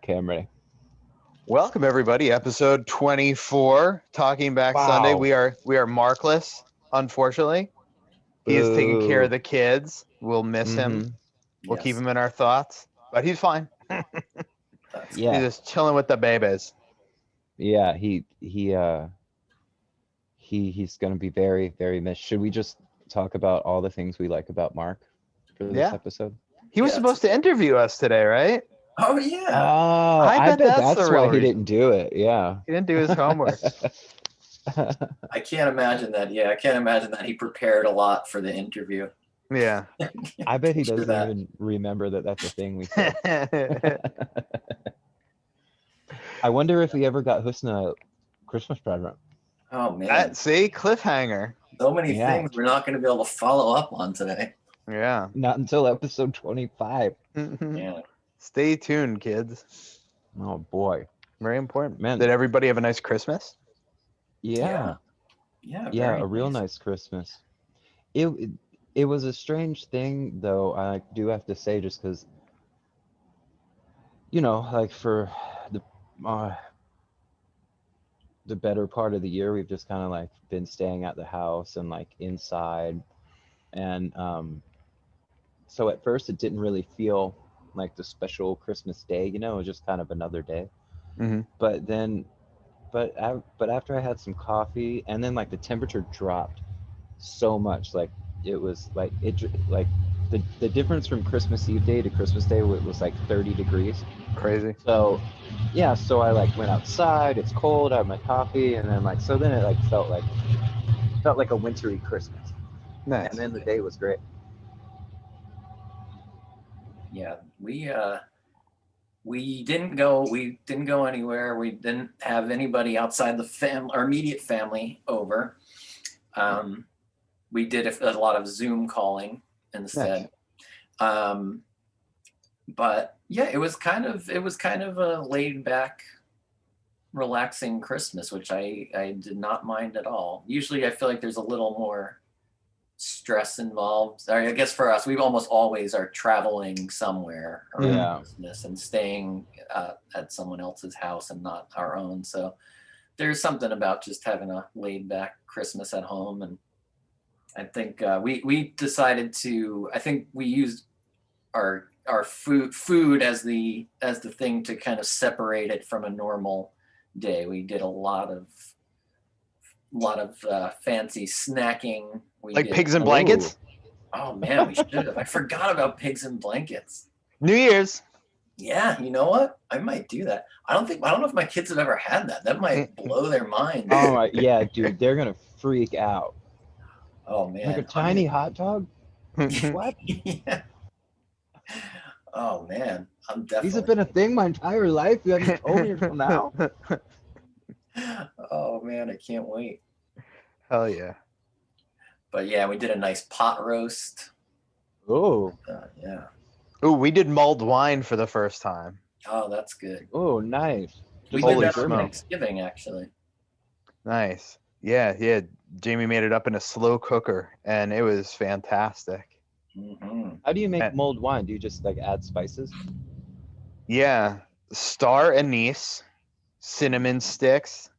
Okay, I'm ready. Welcome everybody, episode 24, Talking Back Sunday. Wow. We are markless, unfortunately. He is taking care of the kids. We'll miss him. We'll keep him in our thoughts, but he's fine. Yeah. He's just chilling with the babies. Yeah, he's gonna be very, very missed. Should we just talk about all the things we like about Mark for this Yeah. episode? He was supposed to interview us today, right? Oh yeah. Oh, I bet that's that's the why real he reason. didn't do it. Yeah. He didn't do his homework. I can't imagine that. Yeah, I can't imagine that he prepared a lot for the interview. Yeah. I bet he Sure doesn't that. even remember that that's a thing we said. I wonder if we ever got Husna a Christmas present. Oh man. See, cliffhanger. So many Yeah. things we're not going to be able to follow up on today. Yeah. Not until episode 25. Yeah. Stay tuned, kids. Oh boy. Very important. Man. Did everybody have a nice Christmas? Yeah. Yeah. Yeah, very a real nice Christmas. It was a strange thing, though. I do have to say, just because, like for the better part of the year, we've just kind of like been staying at the house and like inside, and so at first it didn't really feel like the special Christmas day. It was just kind of another day. Mm-hmm. But after I had some coffee, and then like the temperature dropped so much, like it was like the difference from Christmas Eve day to Christmas day was like 30 degrees. Crazy. So yeah, so I like went outside, it's cold, I had my coffee, and then then it like felt like a wintry Christmas. Nice. And then the day was great. Yeah, we didn't go anywhere. We didn't have anybody outside our immediate family over. We did a lot of Zoom calling instead. Nice. But yeah, it was kind of a laid back, relaxing Christmas, which I did not mind at all. Usually I feel like there's a little more stress involved. I guess for us, we almost always are traveling somewhere around Christmas and staying at someone else's house and not our own. So there's something about just having a laid back Christmas at home. And I think we decided to, I think we used our food as the thing to kind of separate it from a normal day. We did a lot of fancy snacking. Like pigs and blankets? Oh man, we should have. I forgot about pigs and blankets. New Year's. Yeah, you know what? I might do that. I don't know if my kids have ever had that. That might blow their mind. Oh yeah, dude, they're gonna freak out. Oh man. Like a tiny hot dog? What? Yeah. Oh man, I'm definitely. These have been a thing my entire life. You haven't told me until now. Oh man, I can't wait. Hell yeah. But yeah, we did a nice pot roast. Oh. Yeah. Ooh, we did mulled wine for the first time. Oh, that's good. Oh, nice. We Holy did that on smokes. Thanksgiving, actually. Nice. Yeah. Jamie made it up in a slow cooker, and it was fantastic. Mm-hmm. How do you make mulled wine? Do you just like add spices? Yeah. Star anise, cinnamon sticks,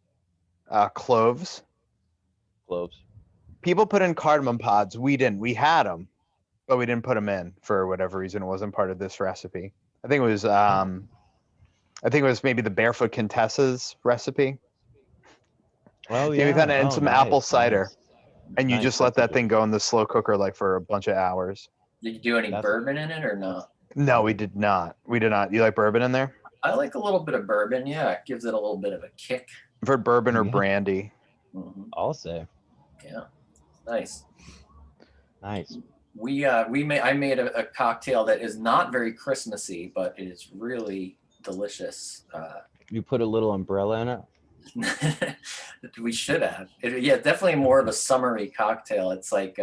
cloves. Cloves. People put in cardamom pods. We didn't. We had them, but we didn't put them in for whatever reason. It wasn't part of this recipe. I think it was maybe the Barefoot Contessa's recipe. Oh Yeah, we found it in some apple cider, and you Nice, just let that's that thing go in the slow cooker like for a bunch of hours. Did you do any bourbon in it or not? No, we did not. We did not. You like bourbon in there? I like a little bit of bourbon. Yeah, it gives it a little bit of a kick. For bourbon or Yeah. brandy? Mm-hmm. I'll say. Yeah, nice. Nice. I made a cocktail that is not very Christmassy, but it is really delicious. You put a little umbrella in it? We should have. Yeah, definitely more of a summery cocktail. It's like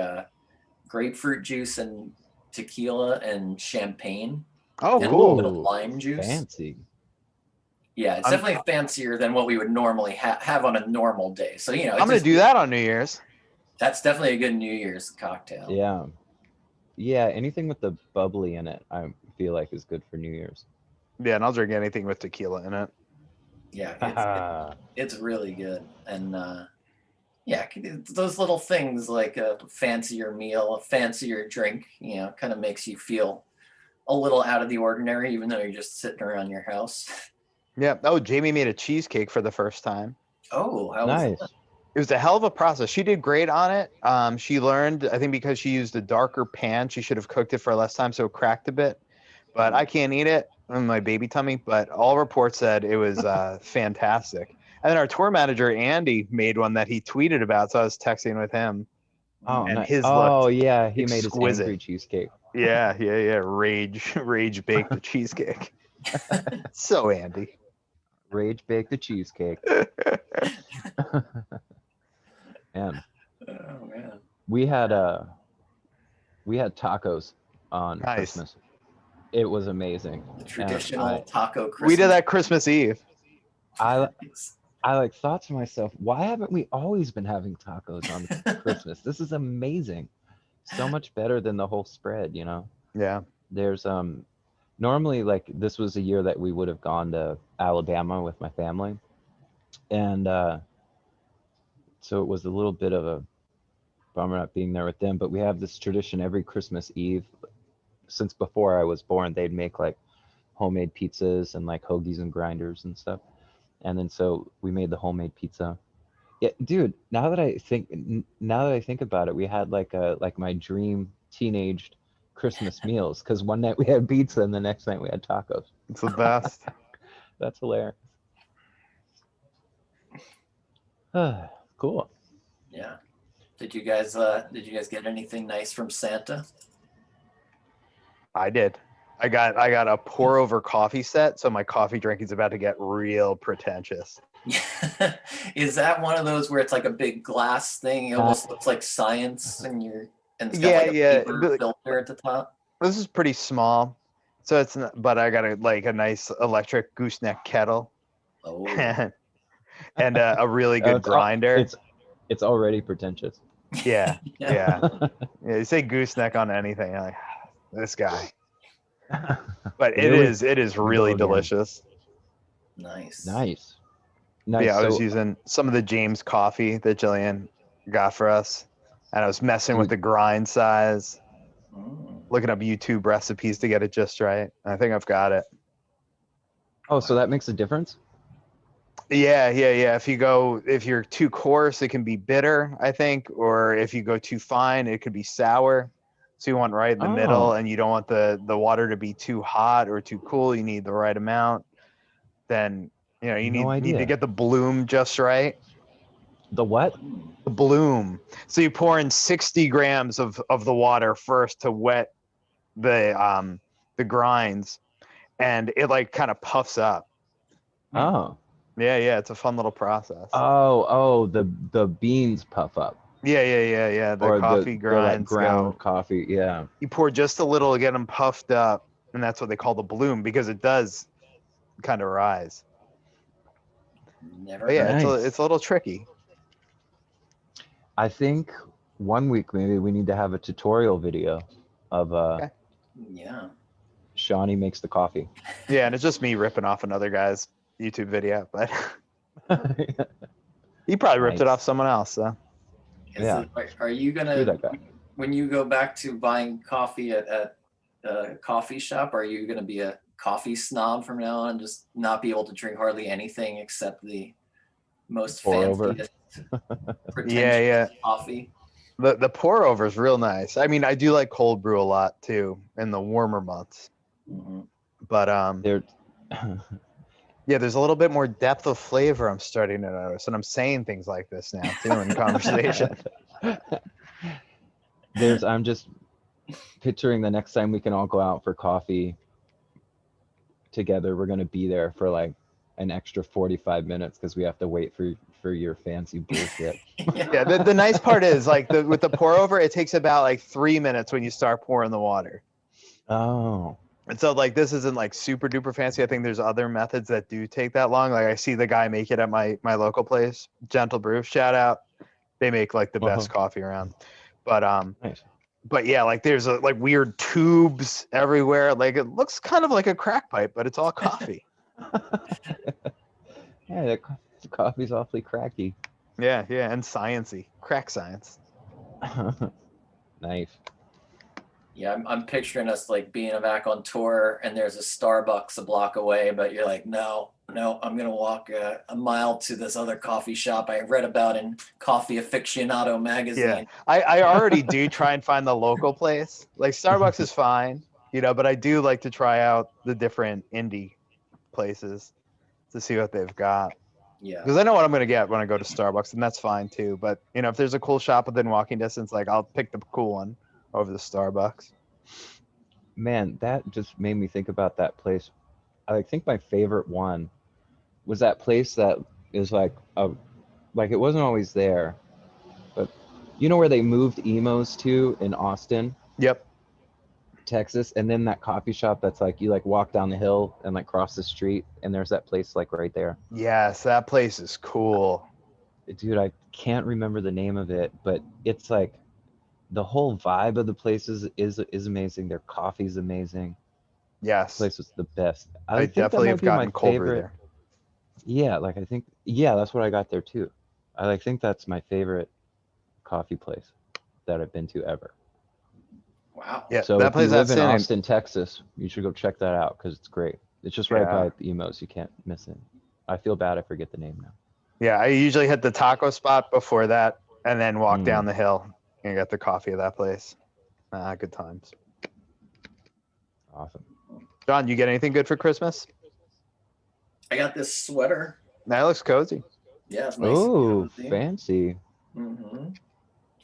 grapefruit juice and tequila and champagne. Oh, and cool. A little bit of lime juice. Fancy. Yeah, it's definitely fancier than what we would normally have on a normal day. So, I'm going to do that on New Year's. That's definitely a good New Year's cocktail. Yeah. Yeah, anything with the bubbly in it, I feel like is good for New Year's. Yeah, and I'll drink anything with tequila in it. Yeah, it's really good. And yeah, those little things like a fancier meal, a fancier drink, kind of makes you feel a little out of the ordinary, even though you're just sitting around your house. Yeah. Oh, Jamie made a cheesecake for the first time. Oh, how was Nice. that? It was a hell of a process. She did great on it. She learned, I think, because she used a darker pan, she should have cooked it for less time, so it cracked a bit. But I can't eat it in my baby tummy. But all reports said it was fantastic. And then our tour manager Andy made one that he tweeted about, so I was texting with him, Oh, and nice. his Oh, looked yeah. He made his exquisite. angry cheesecake. Yeah. Rage baked the cheesecake. So Andy. Rage baked the cheesecake. Man, Oh man. we had tacos on Nice. Christmas. It was amazing. The And traditional taco Christmas. We did that Christmas Eve. I like thought to myself, why haven't we always been having tacos on Christmas? This is amazing. So much better than the whole spread, Yeah. There's normally, like, this was a year that we would have gone to Alabama with my family. And so it was a little bit of a bummer not being there with them, but we have this tradition every Christmas Eve. Since before I was born, they'd make like homemade pizzas and like hoagies and grinders and stuff. And then so we made the homemade pizza. Yeah, dude, now that I think about it, we had like my dream teenaged Christmas meals, because one night we had pizza and the next night we had tacos. It's the best. That's hilarious. Cool. Yeah. Did you guys get anything nice from Santa? I did. I got a pour over coffee set, so my coffee drinking is about to get real pretentious. Is that one of those where it's like a big glass thing? It almost looks like science, and it's got like a paper filter at the top. This is pretty small, so it's not, but I got a nice electric gooseneck kettle. Oh. And a really good grinder. It's already pretentious. Yeah. You say gooseneck on anything, I'm like, this guy. But it is really delicious. Nice. Yeah, I was using some of the James coffee that Jillian got for us, and I was messing with the grind size, looking up YouTube recipes to get it just right. I think I've got it. Oh, so that makes a difference? Yeah. If you're too coarse, it can be bitter, I think, or if you go too fine, it could be sour. So you want right in the middle, and you don't want the water to be too hot or too cool. You need the right amount. Then you need to get the bloom just right. The what? The bloom. So you pour in 60 grams of the water first to wet the grinds, and it like kind of puffs up. Oh. Yeah, it's a fun little process. Oh, the beans puff up. Yeah. The coffee grinds. Like ground coffee, yeah. You pour just a little to get them puffed up, and that's what they call the bloom, because it does kind of rise. Never. But yeah, Nice. it's a little tricky. I think one week maybe we need to have a tutorial video of Yeah. Shawnee makes the coffee. Yeah, and it's just me ripping off another guy's YouTube video, but he probably ripped it off someone else. So. Are you gonna, when you go back to buying coffee at a coffee shop, are you gonna be a coffee snob from now on, just not be able to drink hardly anything except the most fanciest, pretentious coffee? The pour over is real nice. I mean, I do like cold brew a lot too in the warmer months. Mm-hmm. But yeah, there's a little bit more depth of flavor I'm starting to notice, and I'm saying things like this now too in conversation. I'm just picturing the next time we can all go out for coffee together, we're gonna be there for like an extra 45 minutes because we have to wait for your fancy bullshit. Yeah, the nice part is like with the pour over, it takes about like 3 minutes when you start pouring the water. Oh. And so like this isn't like super duper fancy. I think there's other methods that do take that long. Like I see the guy make it at my local place, Gentle Brew, shout out. They make like the best coffee around. But nice. But yeah, like there's like weird tubes everywhere. Like it looks kind of like a crack pipe, but it's all coffee. Yeah, the coffee's awfully cracky. Yeah, and sciencey, crack science. Nice. Yeah, I'm picturing us like being back on tour, and there's a Starbucks a block away, but you're like, no, I'm gonna walk a mile to this other coffee shop I read about in Coffee Aficionado magazine. Yeah, I already do try and find the local place. Like Starbucks is fine, but I do like to try out the different indie places to see what they've got. Yeah. Because I know what I'm gonna get when I go to Starbucks, and that's fine too. But if there's a cool shop within walking distance, like I'll pick the cool one over the Starbucks. Man, that just made me think about that place. I think my favorite one was that place that is like it wasn't always there, but you know where they moved emos to in Austin, Yep. Texas, and then that coffee shop that's like you like walk down the hill and like cross the street, and there's that place like right there. Yes, that place is cool. Dude, I can't remember the name of it, but it's like the whole vibe of the place is amazing. Their coffee's amazing. Yes. The place was the best. I think that definitely might have be my gotten cold brew favorite. there. Yeah, like I think that's what I got there too. I think that's my favorite coffee place that I've been to ever. Wow. Yeah, So that if you place live in outstanding. Austin, Texas, you should go check that out because it's great. It's just right Yeah. by Emos. You can't miss it. I feel bad I forget the name now. Yeah, I usually hit the taco spot before that, and then walk down the hill and get the coffee at that place. Good times. Awesome. John, you get anything good for Christmas? I got this sweater. That looks cozy. Yeah, it's nice. Oh, fancy. Mm-hmm.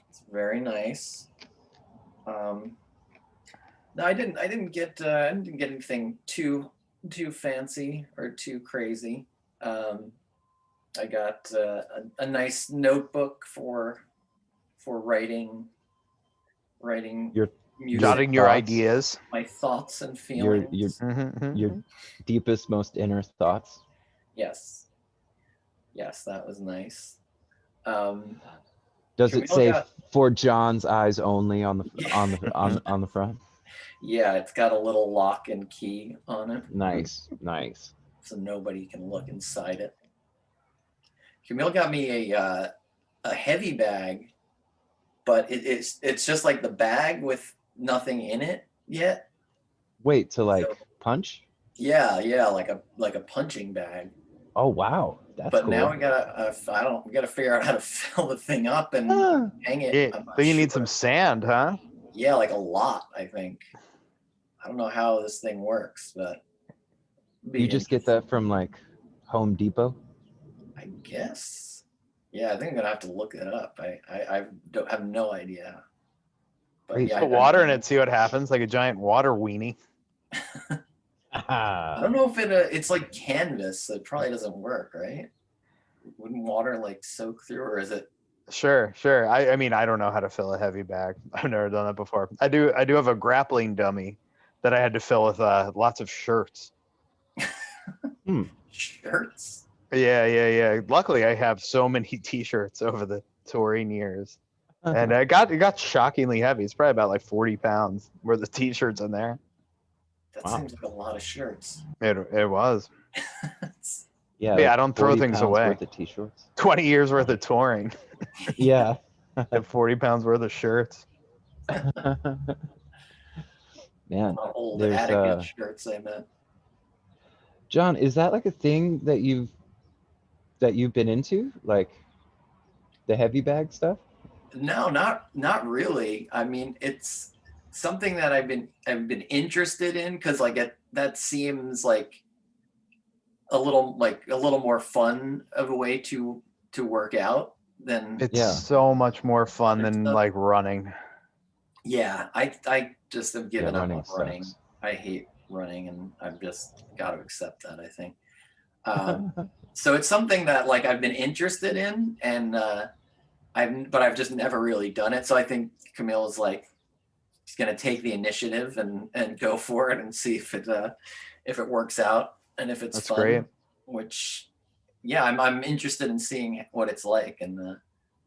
It's very nice. No, I didn't get anything too fancy or too crazy. I got a nice notebook for writing Your music, Jotting your thoughts. ideas. my thoughts and feelings. Your deepest, most inner thoughts. Yes, that was nice. Does it say "for John's eyes only" on the front? Yeah, it's got a little lock and key on it. Nice. So nobody can look inside it. Camille got me a heavy bag, but it's just like the bag with nothing in it yet. Wait, to punch? Yeah, like a punching bag. Oh wow, that's but cool. Now we gotta figure out how to fill the thing up and hang it. Yeah, so you need some sand, huh? Yeah, like a lot, I think. I don't know how this thing works, but you just get that from like Home Depot? I guess. Yeah, I think I'm gonna have to look it up. I don't have no idea. But yeah, put water in it, see what happens, like a giant water weenie. I don't know if it's like canvas, so it probably doesn't work, right? Wouldn't water like soak through, or is it? Sure. I mean, I don't know how to fill a heavy bag. I've never done that before. I do have a grappling dummy that I had to fill with lots of shirts. Shirts? Yeah. Luckily, I have so many T-shirts over the touring years, and it got shockingly heavy. It's probably about like 40 pounds worth of T-shirts in there. That seems like a lot of shirts. It was. Yeah. I don't throw things away. Worth of T-shirts. 20 years worth of touring. Yeah. And 40 pounds worth of shirts. Man, old Attica shirts, I meant. John, is that like a thing that you've been into, like the heavy bag stuff? No, not really. I mean, it's something that I've been interested in because that seems like a little more fun of a way to work out than it's so much more fun than like running. Yeah, I just have given up on running. Sucks. I hate running, and I've just got to accept that, I think. So it's something that like I've been interested in, and I've just never really done it. So I think Camille's like, she's gonna take the initiative and go for it and see if it works out and if it's That's fun. Great. Which, yeah, I'm interested in seeing what it's like, and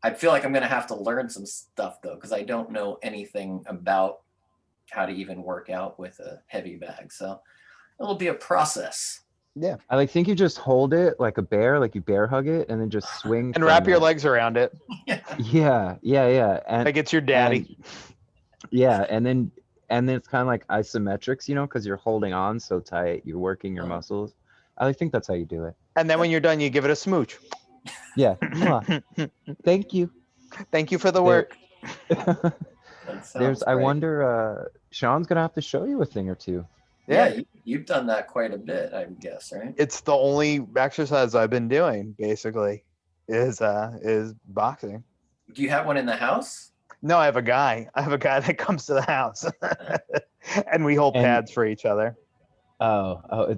I feel like I'm gonna have to learn some stuff though, because I don't know anything about how to even work out with a heavy bag. So it'll be a process. Yeah. I like think you just hold it like a bear, like you bear hug it, and then just swing And from wrap your it. legs around it. Yeah, and Like it's your daddy. yeah, and then it's kind of like isometrics, you know, because you're holding on so tight, you're working your muscles. I think that's how you do it. And then when you're done, you give it a smooch. Yeah. Mwah. Thank you. Thank you for the work. I wonder, Sean's gonna have to show you a thing or two. Yeah, you've done that quite a bit, I guess, right? It's the only exercise I've been doing, basically, is boxing. Do you have one in the house? No, I have a guy. That comes to the house, and we hold pads for each other. Oh,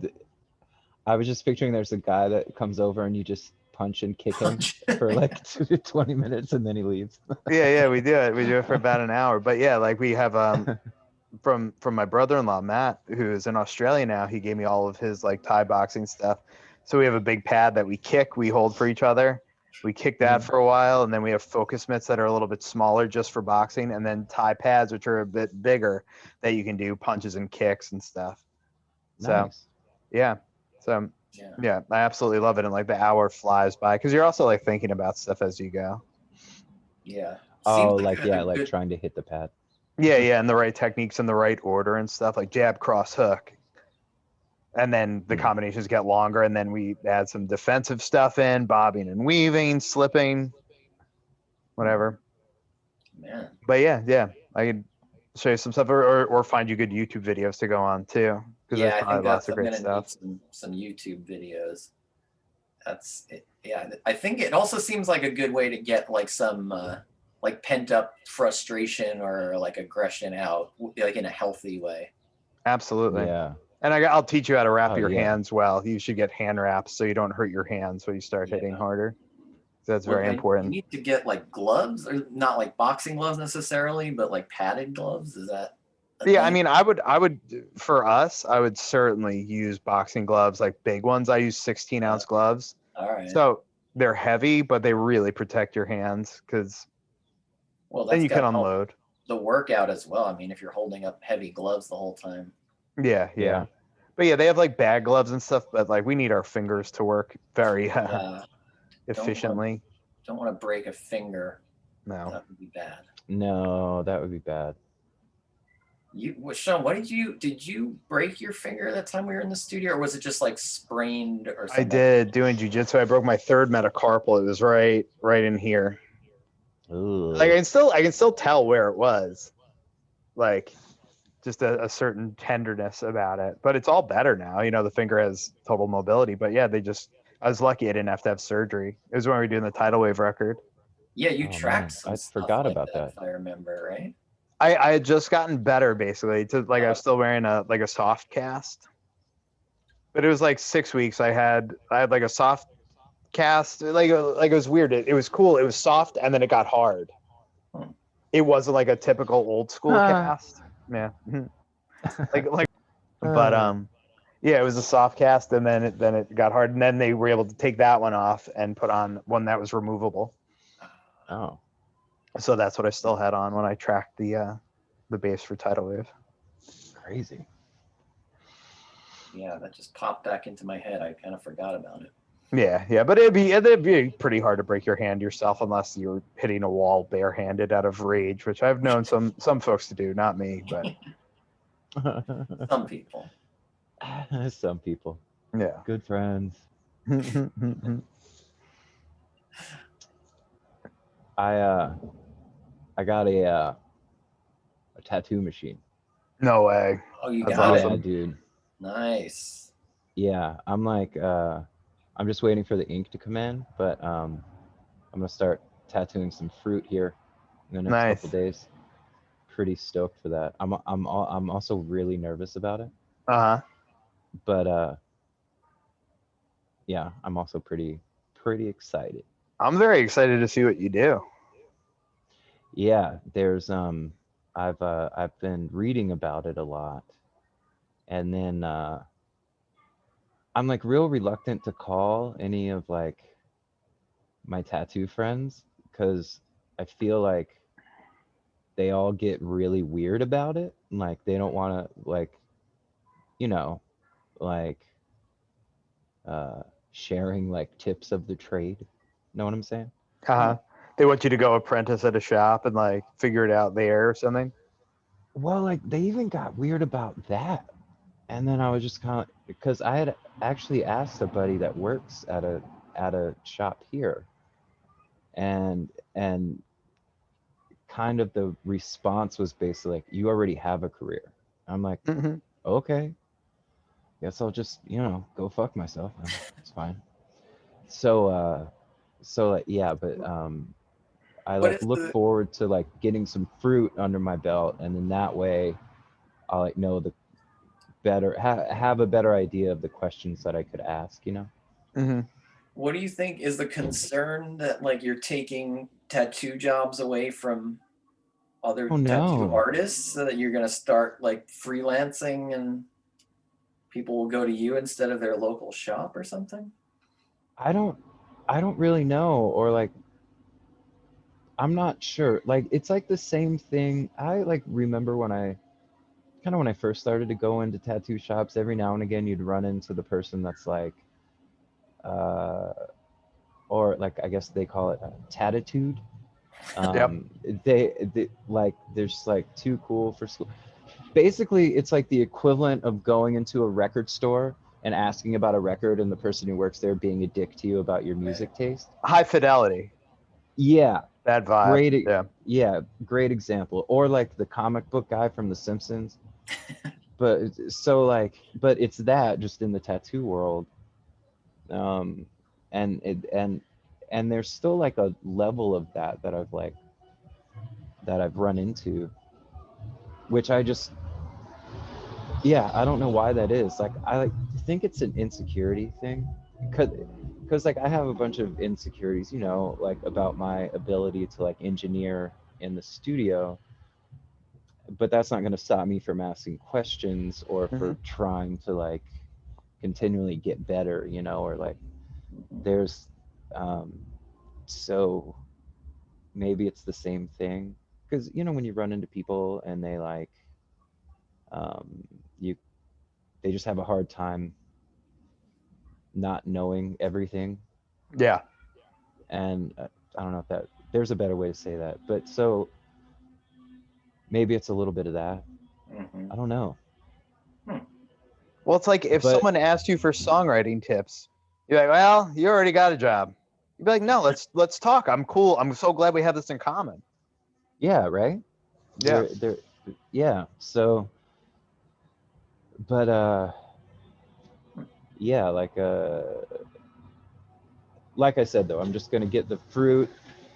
I was just picturing there's a guy that comes over and you just punch and kick him for like 20 minutes and then he leaves. Yeah, we do it. We do it for about an hour. But yeah, like we have from my brother-in-law Matt, who is in Australia now. He gave me all of his like Thai boxing stuff. So we have a big pad that we hold for each other. We kick that for a while, and then we have focus mitts that are a little bit smaller just for boxing, and then Thai pads, which are a bit bigger, that you can do punches and kicks and stuff. Nice. So yeah. So yeah, I absolutely love it. And like the hour flies by because you're also like thinking about stuff as you go. Yeah. Oh, like trying to hit the pad. Yeah, and the right techniques in the right order and stuff, like jab, cross, hook. And then the combinations get longer, and then we add some defensive stuff in, bobbing and weaving, slipping, whatever. Man. But yeah, I could show you some stuff or find you good YouTube videos to go on too. Yeah, I think lots of I'm great gonna stuff. need some YouTube videos. That's it. Yeah, I think it also seems like a good way to get like some like pent up frustration or like aggression out, like in a healthy way. Absolutely. Yeah. And I'll teach you how to wrap your hands well. You should get hand wraps so you don't hurt your hands when you start hitting harder. That's very important. You need to get like gloves, or not like boxing gloves necessarily, but like padded gloves. Is that? Yeah, I mean, I would for us, I would certainly use boxing gloves, like big ones. I use 16-ounce gloves. All right. So they're heavy, but they really protect your hands because then you can unload. The workout as well. I mean, if you're holding up heavy gloves the whole time. Yeah. But yeah, they have like bag gloves and stuff, but like we need our fingers to work very efficiently. Don't want to break a finger. No. That would be bad. No, that would be bad. Sean, did you break your finger that time we were in the studio, or was it just like sprained or something? I did doing jiu-jitsu. I broke my third metacarpal. It was right in here. Ooh. Like I can still tell where it was. Like just a certain tenderness about it, but it's all better now. You know, the finger has total mobility, but yeah, I was lucky I didn't have to have surgery. It was when we were doing the tidal wave record. Yeah, you tracked some I stuff forgot like about that. if I remember, right? I had just gotten better basically to like I was still wearing a soft cast. But it was like 6 weeks. I had like a soft cast, like it was weird. It was cool. It was soft and then it got hard. It wasn't like a typical old school cast. Yeah. But yeah, it was a soft cast and then it got hard, and then they were able to take that one off and put on one that was removable. Oh. So that's what I still had on when I tracked the base for tidal wave. Crazy. Yeah, that just popped back into my head. I kind of forgot about it. Yeah, but it'd be pretty hard to break your hand yourself unless you're hitting a wall barehanded out of rage, which I've known some folks to do, not me, but some people. Some people. Yeah. Good friends. I got a tattoo machine. No way. Oh, you That's got awesome. Yeah, dude. Nice. Yeah, I'm like I'm just waiting for the ink to come in, but I'm gonna start tattooing some fruit here in the next couple days. Pretty stoked for that. I'm also really nervous about it. But yeah, I'm also pretty excited. I'm very excited to see what you do. Yeah, there's I've been reading about it a lot, and then I'm like real reluctant to call any of like my tattoo friends because I feel like they all get really weird about it. Like they don't want to like, you know, like sharing like tips of the trade. Know what I'm saying? Uh-huh. They want you to go apprentice at a shop and like figure it out there or something. Well, like they even got weird about that. And then I was just kind of, because I had actually asked a buddy that works at a shop here, and kind of the response was basically like, you already have a career. I'm like, Mm-hmm. okay, guess I'll just, go fuck myself. It's fine. So like, yeah, but I What like is look the forward to like getting some fruit under my belt, and then that way I'll like know the better have a better idea of the questions that I could ask. Mm-hmm. what do you think is the concern that like you're taking tattoo jobs away from other Oh tattoo no, artists so that you're going to start like freelancing and people will go to you instead of their local shop or something? I don't I don't really know, or like I'm not sure. Like it's like the same thing. I like remember when I first started to go into tattoo shops, every now and again you'd run into the person that's like uh or like I guess they call it Tattitude. Yep. They like they're just like too cool for school. Basically, it's like the equivalent of going into a record store and asking about a record and the person who works there being a dick to you about your music taste. High fidelity. Yeah, That vibe. great. Yeah. Yeah, great example. Or like the comic book guy from The Simpsons. But it's that just in the tattoo world. Um, and there's still like a level of that I've run into, which I don't know why that is. Like I like think it's an insecurity thing, because like I have a bunch of insecurities, like about my ability to like engineer in the studio, but that's not going to stop me from asking questions or Mm-hmm. for trying to like continually get better, or like there's um so maybe it's the same thing, because when you run into people and they like you they just have a hard time not knowing everything. Yeah. And I don't know if that there's a better way to say that, but so maybe it's a little bit of that. Mm-hmm. I don't know. Well, it's like if But someone asked you for songwriting tips, you're like, "Well, you already got a job." You'd be like, "No, let's talk. I'm cool. I'm so glad we have this in common." yeah, right? Yeah. They're yeah. So but yeah, like I said though, I'm just gonna get the fruit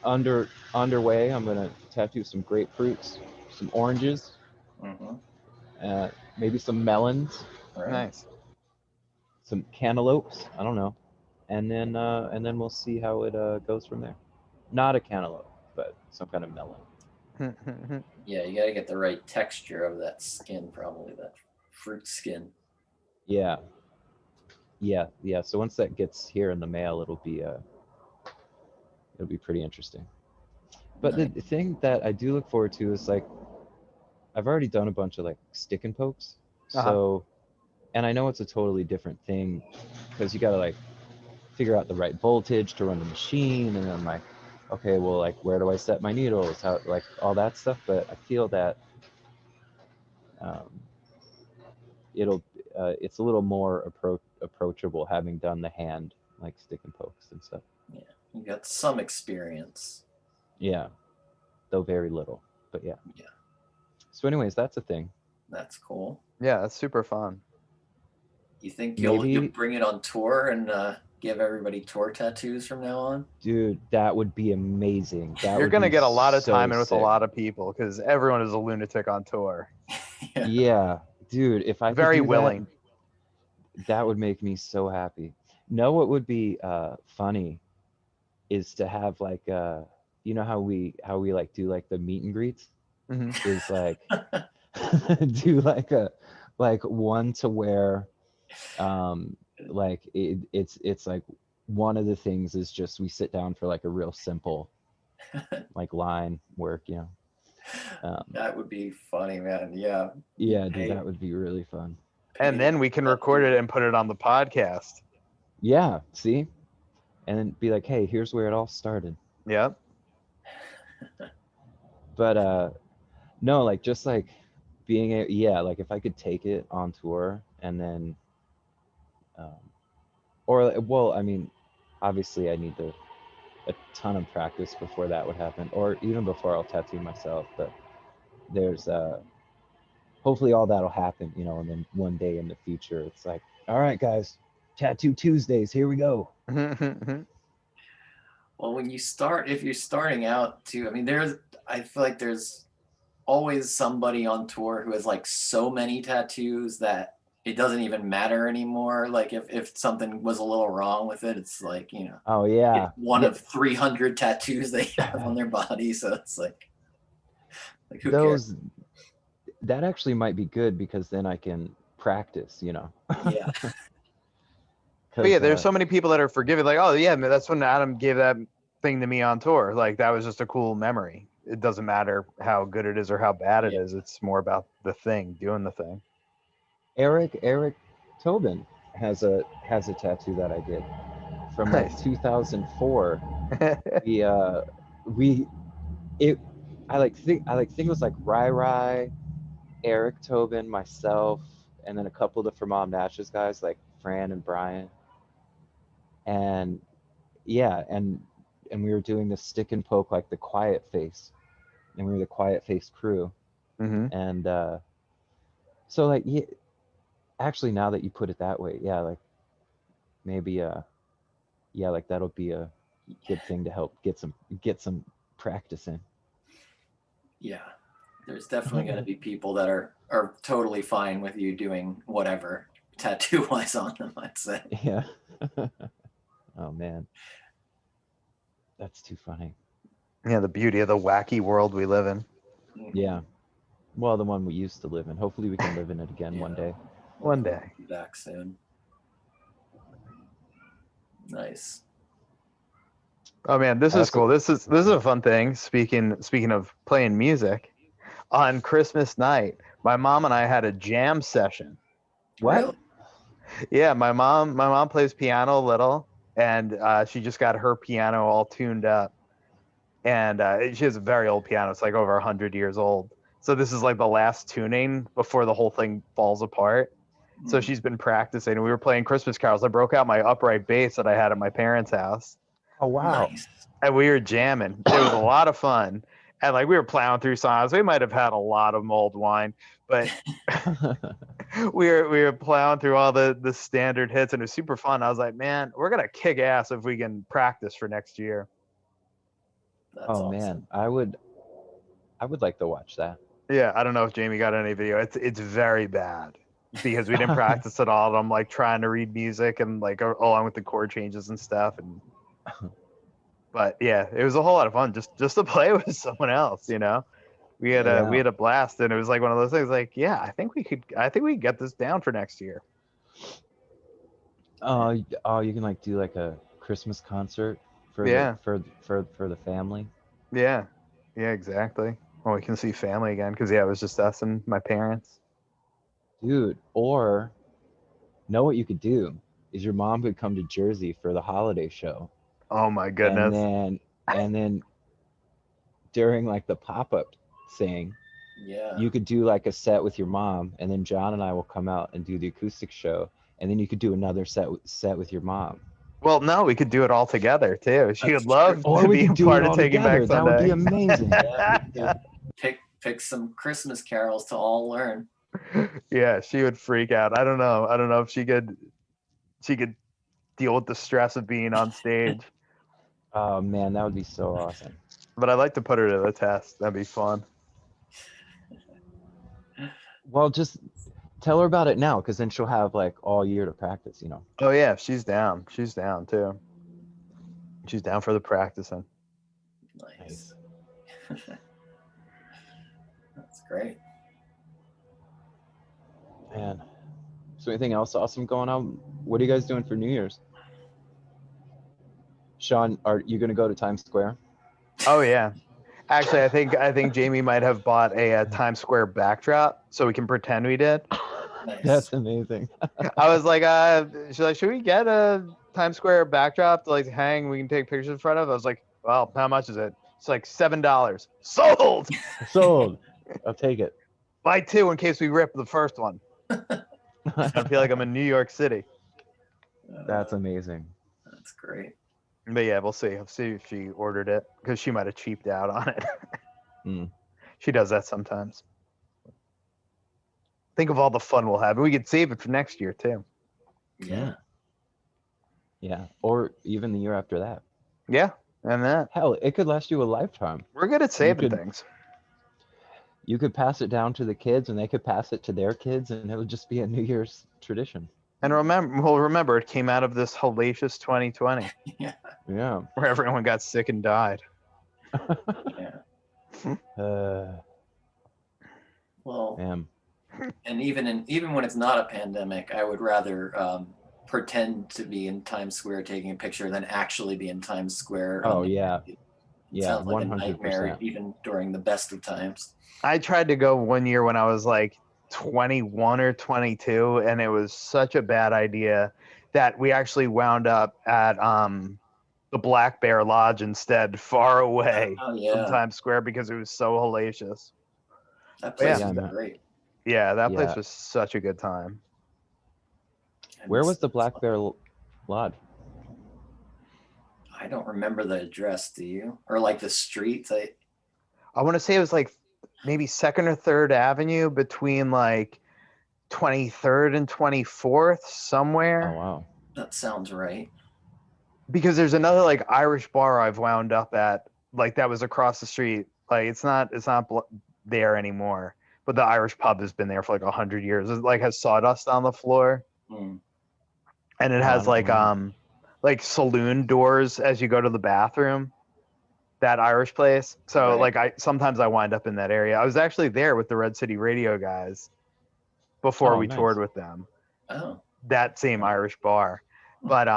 underway. I'm gonna tattoo some grapefruits, some oranges, Mm-hmm. maybe some melons, Right. Nice. some cantaloupes. I don't know, and then we'll see how it goes from there. Not a cantaloupe, but some kind of melon. Yeah, you got to get the right texture of that skin, probably that fruit skin. Yeah, yeah. So once that gets here in the mail, it'll be pretty interesting. But Nice. the thing that I do look forward to is like I've already done a bunch of like stick and pokes. Uh-huh. So, and I know it's a totally different thing because you got to like figure out the right voltage to run the machine, and then like, okay, well, like where do I set my needles? How, like all that stuff. But I feel that um, it'll it's a little more approachable having done the hand like stick and pokes and stuff. Yeah, you got some experience. Yeah, though very little, but yeah. Yeah, So, anyways, that's a thing. that's cool. Yeah, that's super fun. You think you'll Maybe, bring it on tour and give everybody tour tattoos from now on? dude, that would be amazing. That You're would gonna be get a lot of so time in with a sick. lot of people because everyone is a lunatic on tour. Yeah. Yeah, dude, if I could Very do willing. that would make me so happy. Know what would be funny is to have like how we like do like the meet and greets, Hmm. is like do like one to where like it's like one of the things is just we sit down for like a real simple like line work, you know. That would be funny, man. Yeah. Yeah, dude, that would be really fun. And then we can record it and put it on the podcast. Yeah, see? And then be like, hey, here's where it all started. Yep. But no, like just like like if I could take it on tour and then or well, I mean, obviously I need a ton of practice before that would happen, or even before I'll tattoo myself, but there's hopefully all that'll happen, you know, and then one day in the future it's like, all right guys, Tattoo Tuesdays, here we go. Well, when you start, if you're starting out too, I mean, I feel like there's always somebody on tour who has like so many tattoos that it doesn't even matter anymore. Like if something was a little wrong with it, it's like, you know, Oh yeah, it's one of 300 tattoos they have on their body. So it's like who cares? That actually might be good because then I can practice, you know. Yeah. But yeah, there's so many people that are forgiving. Like, oh yeah, man, that's when Adam gave that thing to me on tour. Like that was just a cool memory. It doesn't matter how good it is or how bad it is. It's more about the thing, doing the thing. Eric Tobin has a tattoo that I did from like 2004. I think it was like Rai, Eric Tobin, myself, and then a couple of the From Mom Natchez guys like Fran and Brian. And yeah, and we were doing the stick and poke, like the quiet face, and we were the quiet face crew. Mm-hmm. And so like, yeah, actually now that you put it that way, yeah, like maybe yeah, like that'll be a good thing to help get some practice in. Yeah, there's definitely going to be people that are totally fine with you doing whatever tattoo wise on them, I'd say. Yeah. Oh man, that's too funny. Yeah, the beauty of the wacky world we live in. Yeah. Well, the one we used to live in. Hopefully we can live in it again one day. One day. Be back soon. Nice. Oh man, this is cool. This is a fun thing. Speaking of playing music, on Christmas night, my mom and I had a jam session. What? Really? Yeah, my mom plays piano a little, and she just got her piano all tuned up, and she has a very old piano. It's like over 100 years old. So this is like the last tuning before the whole thing falls apart. So she's been practicing, and we were playing Christmas carols. I broke out my upright bass that I had at my parents' house. Oh wow! Nice. And we were jamming. It was a lot of fun, and like we were plowing through songs. We might have had a lot of mulled wine, but we were plowing through all the standard hits, and it was super fun. I was like, man, we're gonna kick ass if we can practice for next year. That's oh awesome. Man, I would like to watch that. Yeah, I don't know if Jamie got any video. It's very bad because we didn't practice at all. I'm like trying to read music and like along with the chord changes and stuff. And but yeah, it was a whole lot of fun just to play with someone else. You know, we had a blast, and it was like one of those things. Like, yeah, I think we could get this down for next year. Oh, you can like do like a Christmas concert for the family. Yeah, exactly. Well, we can see family again because it was just us and my parents. Dude, or know what you could do is your mom could come to Jersey for the holiday show. Oh my goodness! And then during like the pop-up thing, yeah, you could do like a set with your mom, and then John and I will come out and do the acoustic show, and then you could do another set with your mom. Well, no, we could do it all together too. She would love to be part of Taking Back Sunday. That would be amazing. Yeah, pick some Christmas carols to all learn. Yeah, she would freak out. I don't know if she could deal with the stress of being on stage. Oh man, that would be so awesome. But I'd like to put her to the test. That'd be fun. Well, just tell her about it now, because then she'll have like all year to practice, you know. Oh yeah, she's down. She's down too. She's down for the practicing. Nice. That's great. Man, so anything else awesome going on? What are you guys doing for New Year's? Sean, are you gonna go to Times Square? Oh yeah. Actually, I think Jamie might have bought a Times Square backdrop so we can pretend we did. Nice. That's amazing. I was like, she's like, should we get a Times Square backdrop to like hang? We can take pictures in front of. I was like, well, how much is it? It's like $7. Sold. Sold. I'll take it. Buy two in case we rip the first one. I feel like I'm in New York City. That's amazing. That's great. But yeah, we'll see. I'll see if she ordered it because she might have cheaped out on it. Mm. She does that sometimes. Think of all the fun we'll have. We could save it for next year too. Yeah. Yeah. Or even the year after that. Yeah, and that. Hell, it could last you a lifetime. We're good at saving could- things. You could pass it down to the kids and they could pass it to their kids and it would just be a New Year's tradition. And remember, it came out of this hellacious 2020 Yeah. Yeah. where everyone got sick and died. Yeah. Well, Damn. and even when it's not a pandemic, I would rather pretend to be in Times Square taking a picture than actually be in Times Square. Oh yeah. It Yeah, sounds like a nightmare 100%. even during the best of times. I tried to go one year when I was like 21 or 22, and it was such a bad idea that we actually wound up at the Black Bear Lodge instead, far away Oh from yeah, Times Square because it was so hellacious. that place Yeah, was man. great. Yeah, that place Yeah. was such a good time. Where was the Black Bear Lodge? I don't remember the address. Do you? Or like the streets? I want to say it was like maybe 2nd or 3rd Avenue between like 23rd and 24th somewhere. Oh wow. That sounds right. Because there's another like Irish bar I've wound up at, like that was across the street. Like it's not there anymore, but the Irish pub has been there for like 100 years. It like has sawdust on the floor, Hmm. and it Oh, has I don't like saloon doors as you go to the bathroom. That Irish place. So Right. like sometimes I wind up in that area. I was actually there with the Red City Radio guys before Oh, we nice. toured with them. Oh, That same Irish bar, but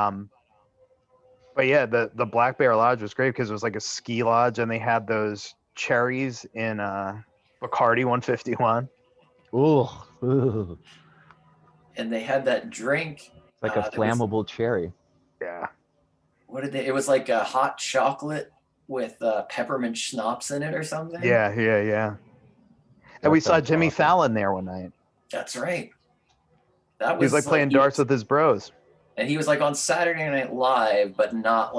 yeah, the Black Bear Lodge was great because it was like a ski lodge, and they had those cherries in Bacardi 151. Ooh. Ooh. and they had that drink. Like a that was- flammable cherry. Yeah, What did they? It was like a hot chocolate with peppermint schnapps in it or something. yeah. And That we saw sounds Jimmy awesome. Fallon there one night. That's right. That He was like playing darts with his bros. and he was like on Saturday Night Live, but not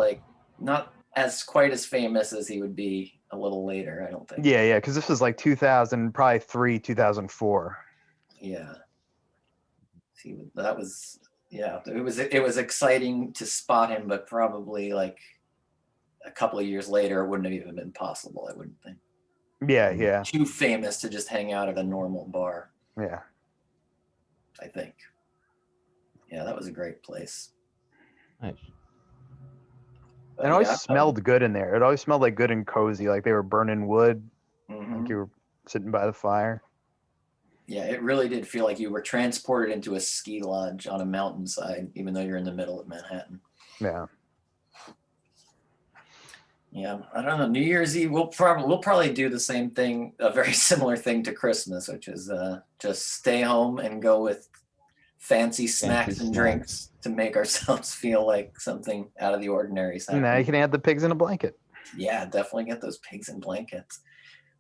as quite as famous as he would be a little later. I don't think. Yeah, because this was like 2000, probably 2004. Yeah. That was It was exciting to spot him, but probably like a couple of years later, it wouldn't have even been possible. I wouldn't think. Yeah. Too famous to just hang out at a normal bar. Yeah. I think. Yeah, that was a great place. Nice. But It always yeah, smelled good in there. It always smelled like good and cozy, like they were burning wood, mhm. like you were sitting by the fire. Yeah, it really did feel like you were transported into a ski lodge on a mountainside, even though you're in the middle of Manhattan. Yeah. Yeah, I don't know. New Year's Eve, we'll probably do the same thing, a very similar thing to Christmas, which is just stay home and go with fancy snacks and drinks to make ourselves feel like something out of the ordinary is happening. Now you can add the pigs in a blanket. Yeah, definitely get those pigs in blankets.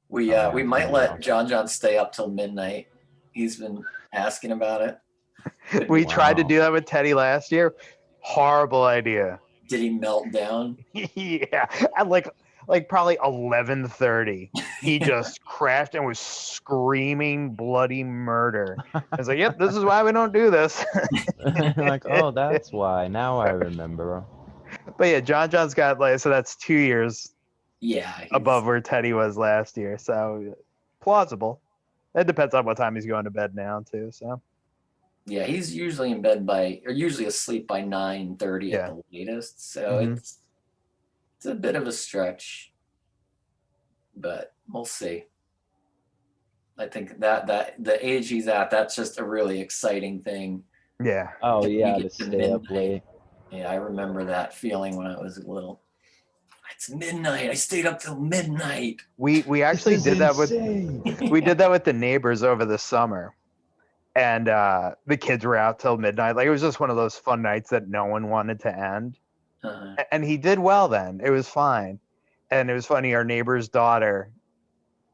We yeah, we might I let know. John stay up till midnight. He's been asking about it. We tried to Wow. do that with Teddy last year. Horrible idea. Did he melt down? Yeah, at like probably 11:30, he just crashed and was screaming bloody murder. I was like, "Yep, this is why we don't do this." Like, oh, that's why. Now I remember. But yeah, John's got so that's 2 years Yeah. he's- above where Teddy was last year. So plausible. It depends on what time he's going to bed now too. So Yeah, he's usually in bed usually asleep by 9:30 Yeah. at the latest. So Mhm. it's a bit of a stretch, but we'll see. I think that the age he's at, that's just a really exciting thing. yeah, Oh You yeah, get to to stay up midnight. late. Yeah, I remember that feeling when I was little. It's midnight. I stayed up till midnight. We actually did that with we did that with the neighbors over the summer, and the kids were out till midnight. Like it was just one of those fun nights that no one wanted to end. And he did well then. It was fine, and it was funny. Our neighbor's daughter,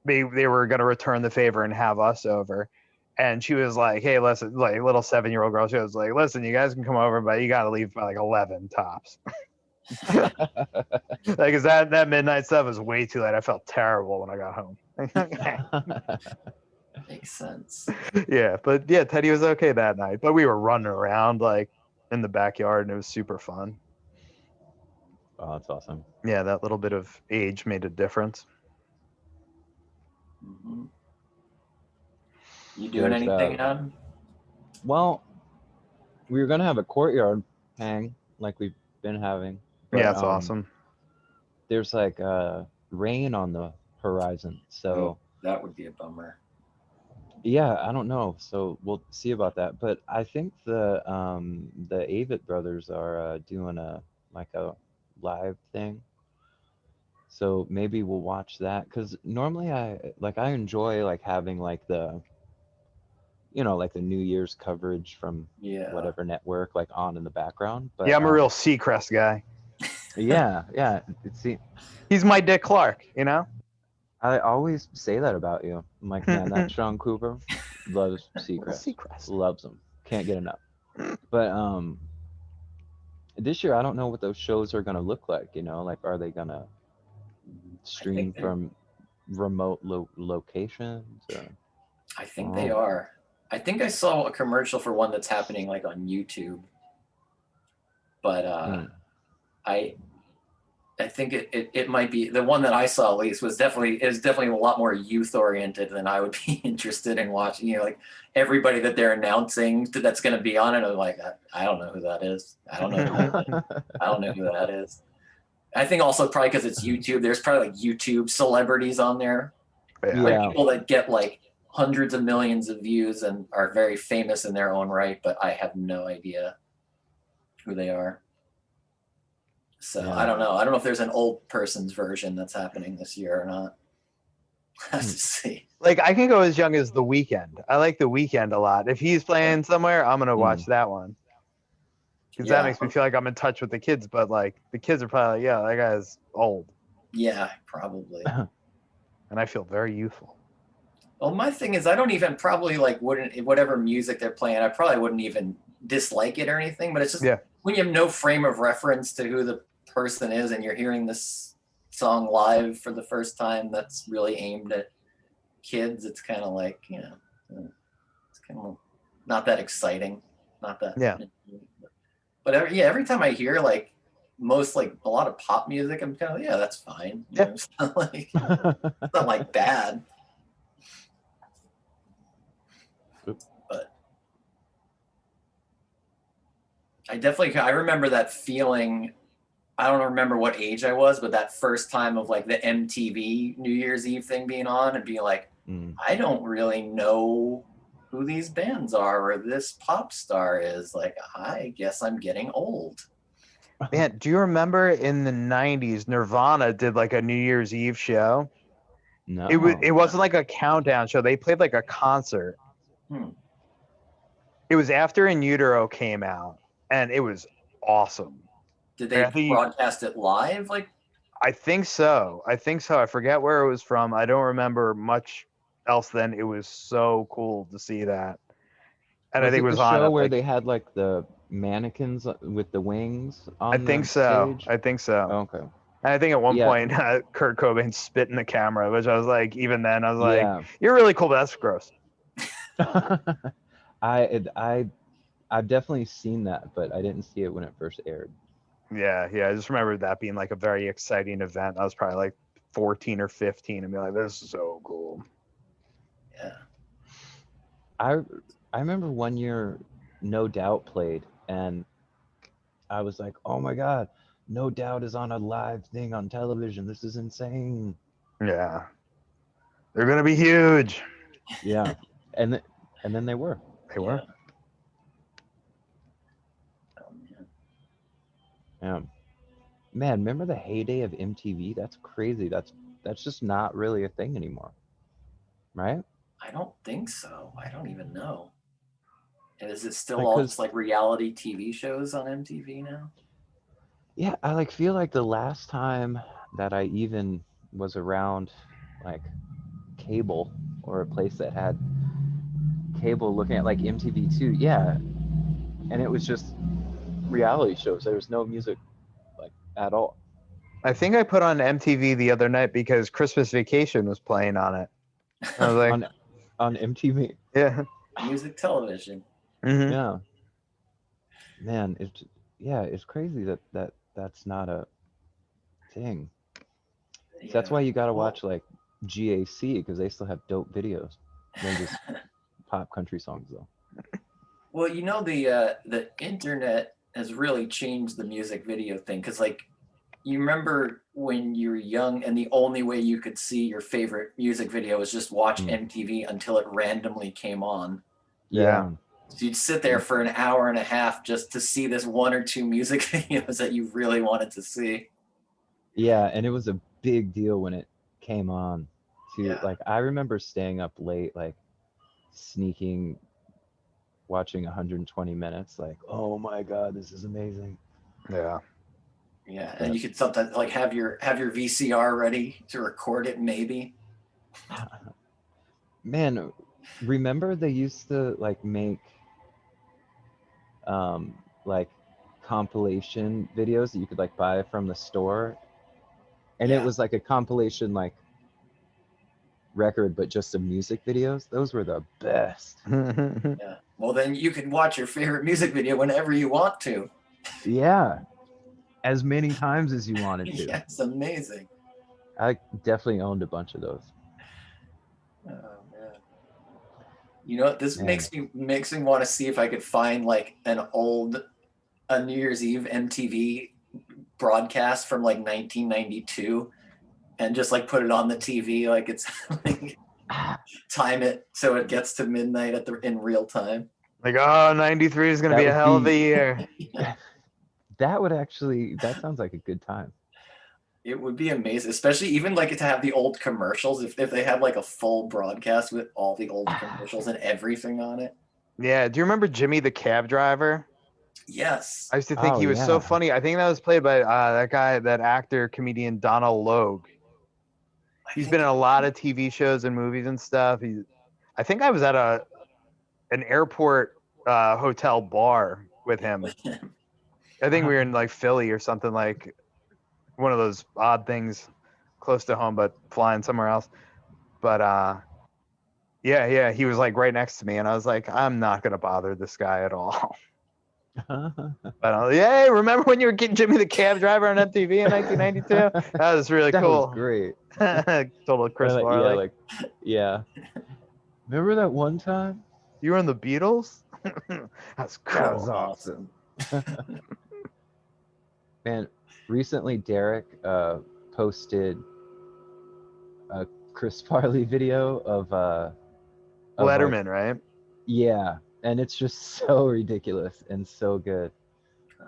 they were gonna return the favor and have us over. And she was like, "Hey, listen, like little 7-year-old girl." She was like, "Listen, you guys can come over, but you got to leave by like 11 tops." Like, cause that midnight stuff was way too late. I felt terrible when I got home. Makes sense. Yeah, but yeah, Teddy was okay that night. But we were running around like in the backyard, and it was super fun. Oh, that's awesome. Yeah, that little bit of age made a difference. Mm-hmm. You doing anything, Adam? Well, we were gonna have a courtyard hang like we've been having. But, yeah, it's awesome. There's like rain on the horizon, so that would be a bummer. Yeah, I don't know. So we'll see about that. But I think the Avett brothers are doing a live thing. So maybe we'll watch that, because normally I enjoy like having like the like the New Year's coverage from whatever network like on in the background. But yeah, I'm a real Seacrest guy. Yeah. He's my Dick Clark, you know? I always say that about you. I'm like, man, that Sean Cooper loves Seacrest. Loves him. Can't get enough. But this year I don't know what those shows are gonna look like, like are they gonna stream from remote locations? I think they are. I think I saw a commercial for one that's happening like on YouTube. But I think it might be the one that I saw, at least, is definitely a lot more youth oriented than I would be interested in watching. Like everybody that they're announcing that's going to be on it, I'm like, I don't know who that is. I don't know who that is. I think also probably because it's YouTube, there's probably like YouTube celebrities on there. Yeah. Like people that get like hundreds of millions of views and are very famous in their own right, but I have no idea who they are. So yeah. I don't know. I don't know if there's an old person's version that's happening this year or not. Have to see. Like I can go as young as The Weeknd. I like The Weeknd a lot. If he's playing somewhere, I'm gonna watch that one. Because that makes me feel like I'm in touch with the kids. But like the kids are probably like, yeah, that guy's old. Yeah, probably. And I feel very youthful. Well, my thing is, I don't even probably wouldn't, whatever music they're playing, I probably wouldn't even dislike it or anything. But it's just when you have no frame of reference to who the person is and you're hearing this song live for the first time that's really aimed at kids, it's kind of like, it's kind of not that exciting. Not that. But every time I hear like a lot of pop music, I'm kind of that's fine. It's not like bad. But I remember that feeling. I don't remember what age I was, but that first time of like the MTV New Year's Eve thing being on and being like, I don't really know who these bands are or this pop star is. Like, I guess I'm getting old. Man, do you remember in the 90s, Nirvana did like a New Year's Eve show? No. It wasn't like a countdown show. They played like a concert. It was after In Utero came out, and it was awesome. Did they broadcast it live? I think so. I forget where it was from. I don't remember much else then. It was so cool to see that. And I think it was on the show where they had like the mannequins with the wings on I think so. stage? I think so. Oh, okay. And I think at one point Kurt Cobain spit in the camera, which I was like, even then I was like, you're really cool, but that's gross. I've definitely seen that, but I didn't see it when it first aired. Yeah. I just remember that being like a very exciting event. I was probably like 14 or 15 and be like, this is so cool. Yeah. I remember one year No Doubt played, and I was like, oh my God, No Doubt is on a live thing on television. This is insane. Yeah. They're going to be huge. Yeah. And then they were. They were. Yeah. Man, remember the heyday of MTV? That's crazy. That's just not really a thing anymore, right? I don't think so. I don't even know. And is it still Like, all cause just like reality TV shows on MTV now? yeah, I like feel like the last time that I even was around like cable or a place that had cable looking at like MTV2, yeah, and it was just reality shows. There was no music like at all. I think I put on MTV the other night because Christmas Vacation was playing on it. I was like, on on MTV. yeah. Music television. Hmm. Yeah, man, it's crazy that's not a thing. So that's Yeah. why you got to Well, watch like GAC because they still have dope videos than just pop country songs though. well, the internet has really changed the music video thing because like you remember when you were young and the only way you could see your favorite music video was just watch Mm. MTV until it randomly came on. Yeah. Yeah, So you'd sit there for an hour and a half just to see this one or two music videos that you really wanted to see. yeah, and it was a big deal when it came on. To Yeah. like, I remember staying up late, like sneaking, watching 120 minutes. Like, oh my god, this is amazing. Yeah. Yeah. And But you could sometimes like have your VCR ready to record it maybe. man, remember they used to like make like compilation videos that you could like buy from the store, and it Yeah. was like a compilation like record but just of music videos. Those were the best. Yeah. Well, then you can watch your favorite music video whenever you want to. Yeah, as many times as you wanted to. Yeah, it's amazing. I definitely owned a bunch of those. Oh man. You know, this Man, makes me want to see if I could find like a New Year's Eve MTV broadcast from like 1992 and just like put it on the TV like it's like time it so it gets to midnight in real time. Like, oh, 93 is going to that be a would hell of a be year. that sounds like a good time. It would be amazing, especially even like to have the old commercials if they had like a full broadcast with all the old commercials and everything on it. Yeah. Do you remember Jimmy the cab driver? Yes. I used to think Oh he was so yeah. funny. I think that was played by that guy, that actor, comedian Donald Logue. I He's been think in a lot of TV shows and movies and stuff. I think I was at an airport hotel bar with him. I think we were in like Philly or something, like one of those odd things close to home, but flying somewhere else. But yeah, he was like right next to me, and I was like, I'm not gonna bother this guy at all. But I was like, hey, remember when you were getting Jimmy the cab driver on MTV in 1992? That was really That was cool. great. Total Chris Like, Farley. yeah. Remember that one time? You were in the Beatles? That's cool. That was awesome. Man, recently Derek posted a Chris Farley video of like, Letterman, right? yeah, and it's just so ridiculous and so good.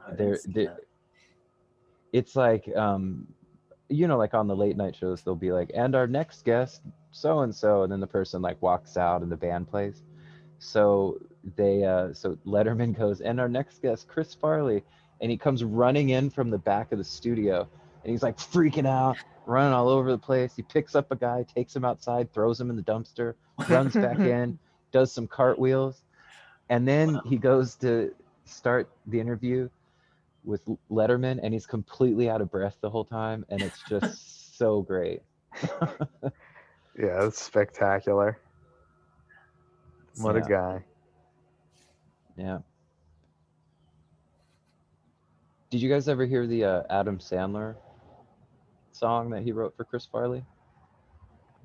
I didn't There, see there that. it's like you know, like on the late night shows they'll be like, and our next guest so and so, and then the person like walks out and the band plays. So so Letterman goes, and our next guest, Chris Farley, and he comes running in from the back of the studio, and he's like freaking out, running all over the place. He picks up a guy, takes him outside, throws him in the dumpster, runs back in, does some cartwheels, and then he goes to start the interview with Letterman, and he's completely out of breath the whole time, and it's just so great. Yeah, that's spectacular. What a Yeah. guy. Yeah. Did you guys ever hear the Adam Sandler song that he wrote for Chris Farley?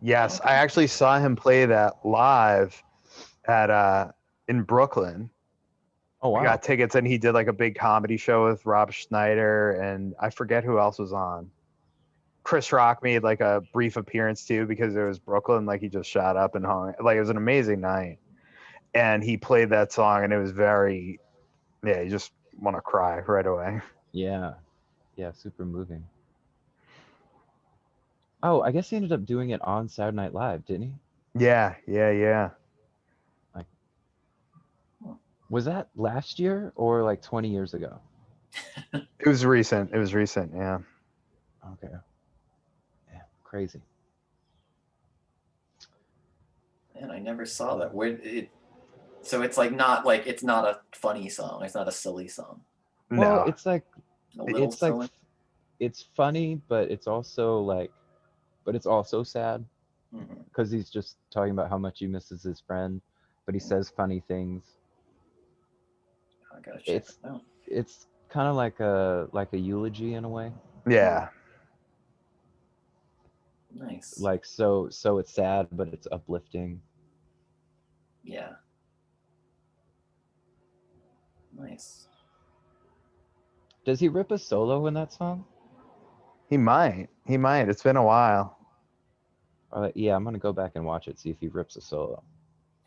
Yes, I actually saw him play that live at in Brooklyn. Oh I wow. got tickets, and he did like a big comedy show with Rob Schneider, and I forget who else was on. Chris Rock made like a brief appearance too, because it was Brooklyn. Like, he just shot up and hung. Like, it was an amazing night, and he played that song, and it was very, yeah, you just want to cry right away. Yeah. Yeah, super moving. Oh, I guess he ended up doing it on Saturday Night Live, didn't he? Yeah. Like, was that last year or like 20 years ago? It was recent. Yeah. Okay. Yeah, crazy. Man, I never saw that. Where it? So it's like not like it's not a funny song. It's not a silly song. Well, No. A little it's like silly. it's funny, but it's also like but it's also sad Hmm. because he's just talking about how much he misses his friend, but he says funny things. I gotta check It's it out. it's kind of like a eulogy in a way. Yeah. Nice. Like so it's sad, but it's uplifting. Yeah. Nice. Does he rip a solo in that song? He might. It's been a while. Yeah, I'm gonna go back and watch it, see if he rips a solo.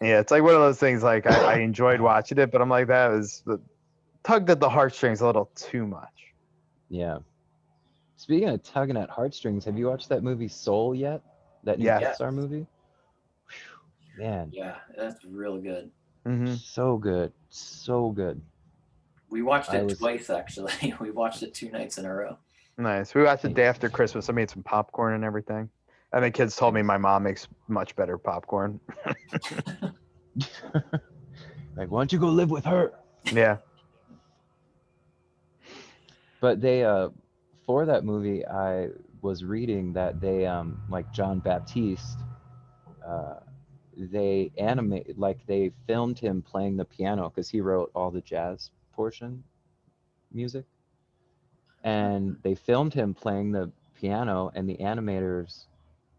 Yeah, it's like one of those things. Like I enjoyed watching it, but I'm like that was the tugged at the heartstrings a little too much. Yeah. Speaking of tugging at heartstrings, have you watched that movie Soul yet? That new Yeah. Yeah. Pixar movie? Man, Yeah, that's real good. Mm-hmm. so good, so good. We watched I it was twice actually. We watched it 2 nights in a row. Nice. We watched it day after Christmas. I made some popcorn and everything. And the kids told me my mom makes much better popcorn. like, why don't you go live with her? Yeah. But they for that movie, I was reading that they like John Baptiste, uh, they filmed him playing the piano because he wrote all the jazz portion music, and they filmed him playing the piano, and the animators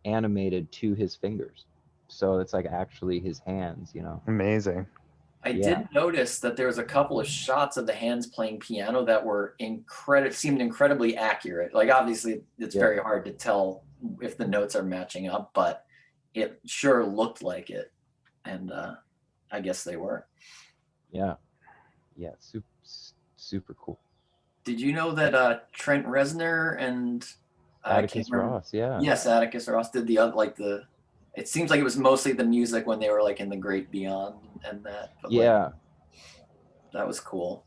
animated to his fingers, so it's like actually his hands, you know. Amazing. I Yeah, did notice that there was a couple of shots of the hands playing piano that were seemed incredibly accurate. Like obviously it's yeah, very hard to tell if the notes are matching up, but it sure looked like it. And I guess they were. yeah, yeah. Super cool. Did you know that Trent Reznor and I can't Atticus remember. Ross, yeah. Yes, Atticus Ross did the other like the. It seems like it was mostly the music when they were like in the Great Beyond and that, but like Yeah, that was cool.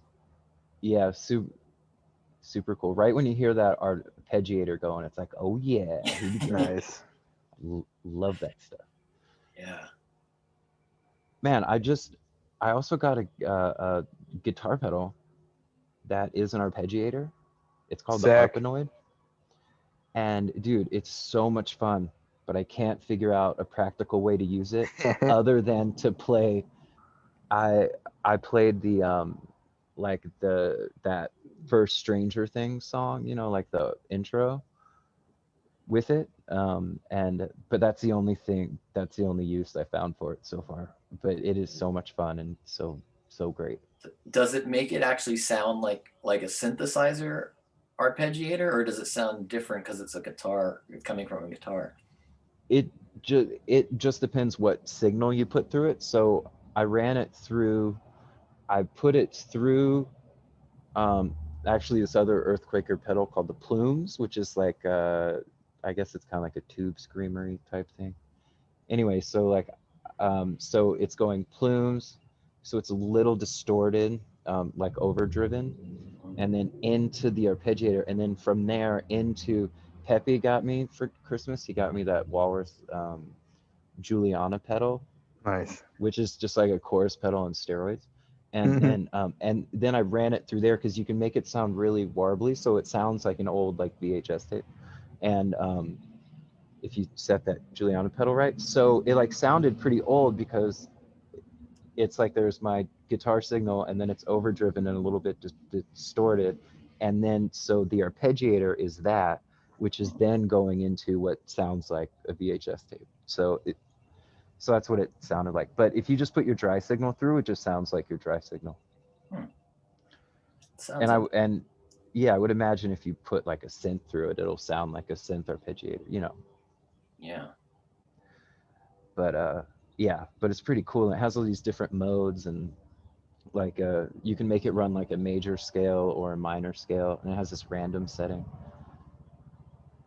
yeah, super cool. Right when you hear that arpeggiator going, it's like, oh yeah, here we go. Nice. Love that stuff. Yeah. Man, I also got a guitar pedal that is an arpeggiator. It's called the Sick. Harponoid. And dude, it's so much fun, but I can't figure out a practical way to use it other than to play. I I played the like that first Stranger Things song, you know, like the intro with it. And but that's the only thing, that's the only use I found for it so far. But it is so much fun and so great. Does it make it actually sound like a synthesizer arpeggiator, or does it sound different because it's a guitar coming from a guitar? It just depends what signal you put through it. So I ran it through, I put it through um, actually this other earthquaker pedal called the Plumes, which is like I guess it's kind of like a tube screamery type thing. Anyway, so like so it's going plumes, so it's a little distorted, like overdriven, and then into the arpeggiator, and then from there into Pepe got me for Christmas. He got me that Walrus Juliana pedal, Nice. which is just like a chorus pedal on steroids. And then I ran it through there because you can make it sound really warbly, so it sounds like an old like VHS tape. And if you set that Juliana pedal right, so it like sounded pretty old because it's like there's my guitar signal and then it's overdriven and a little bit distorted, and then so the arpeggiator is that, which is then going into what sounds like a VHS tape. So that's what it sounded like. But if you just put your dry signal through, it just sounds like your dry signal. Hmm. Sounds And like yeah, I would imagine if you put like a synth through it, it'll sound like a synth arpeggiator, you know. yeah. But yeah, but it's pretty cool. And it has all these different modes, and like you can make it run like a major scale or a minor scale, and it has this random setting.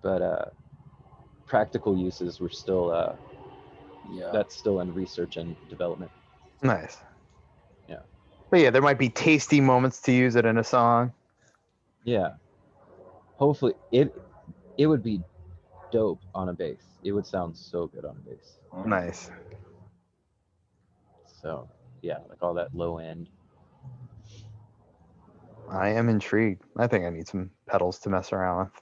But practical uses were still Yeah. that's still in research and development. Nice. Yeah. But yeah, there might be tasty moments to use it in a song. Yeah. Hopefully it would be dope on a bass. It would sound so good on a bass. Nice. So yeah, like all that low end. I am intrigued. I think I need some pedals to mess around with.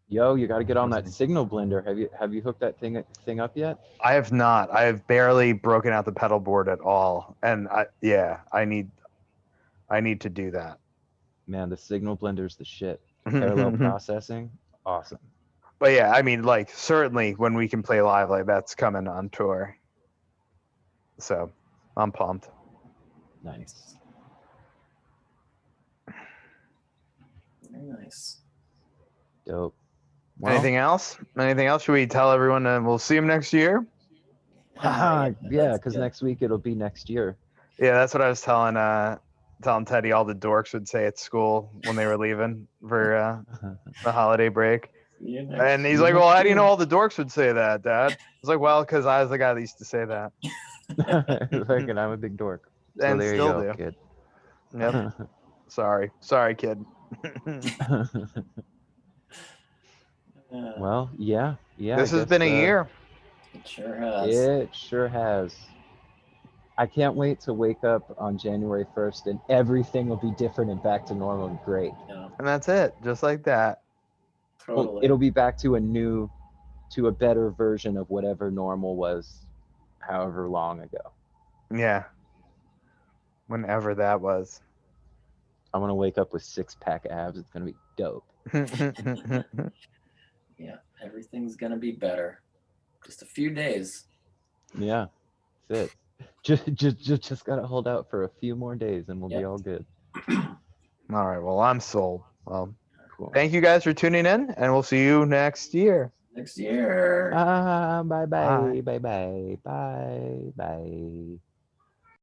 Yo, you got to get on that signal blender. Have you hooked that thing up yet? I have not. I have barely broken out the pedal board at all, and I need to do that. Man, the signal blender's the shit. Parallel processing, awesome. But yeah, I mean, like certainly when we can play live, like that's coming on tour. So I'm pumped. Nice. Very nice. Dope. Well, Anything else? Anything else? Should we tell everyone we'll see them next year? yeah, that's because good. next week it'll be next year. Yeah, that's what I was telling Teddy. All the dorks would say at school when they were leaving for the holiday break. See you next And he's See you like, "Well, next how do you know year." all the dorks would say that, Dad?" I was like, "Well, because I was the guy that used to say that, Fucking, I'm a big dork. So and there you still go, do." kid. Yep. Sorry, kid. Well, yeah. This I has been a guess, year. It sure has. It sure has. I can't wait to wake up on January 1st and everything will be different and back to normal and great. Yeah, And that's it, just like that. totally. Well, it'll be back to a better version of whatever normal was however long ago. Yeah. Whenever that was. I want to wake up with 6-pack abs. It's going to be dope. Yeah, everything's gonna be better. Just a few days. Yeah, that's it. Just got to hold out for a few more days and we'll be all good. All right. Well, I'm sold. Well, Cool. thank you guys for tuning in, and we'll see you next year. Next year. Bye. Bye. Bye.